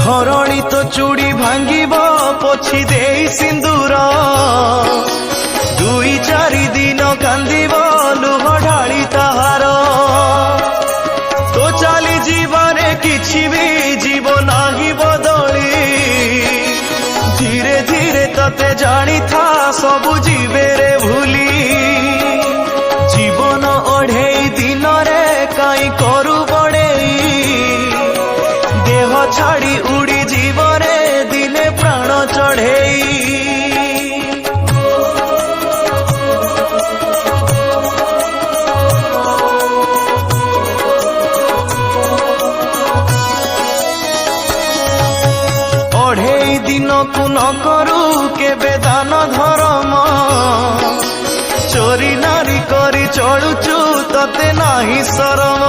ଘରଣୀ ତ ଚୁଡ଼ି ଭାଙ୍ଗିବ ପୋଛି ଦେଇ ସିନ୍ଦୁର ଦୁଇ ଚାରି ଦିନ କାନ୍ଦିବ ଲୁହ ଢାଳି ତାହାର ତୋ ଚାଲି ଯିବାରେ କିଛି ବି ଯିବ ନାହିଁ ବଦଳି ଧୀରେ ଧୀରେ ତତେ ଜାଣିଥା ସବୁ ଯିବେରେ ଭୁଲି ଜୀବନ ଅଢ଼େଇ ଦିନରେ କାଇଁ କରୁ ବଡ଼େଇ ଦେହ ଛାଡ଼ି ଉଡ଼ି ଜୀବରେ ଦିନେ ପ୍ରାଣ ଚଢ଼େଇ ଅଢ଼େଇ ଦିନକୁ ନ କରୁ କେବେ ଦାନ ଧର୍ମ ଚୋରି ନାରୀ କରି ଚଳୁଛୁ ତତେ ନାହିଁ ଶରମ।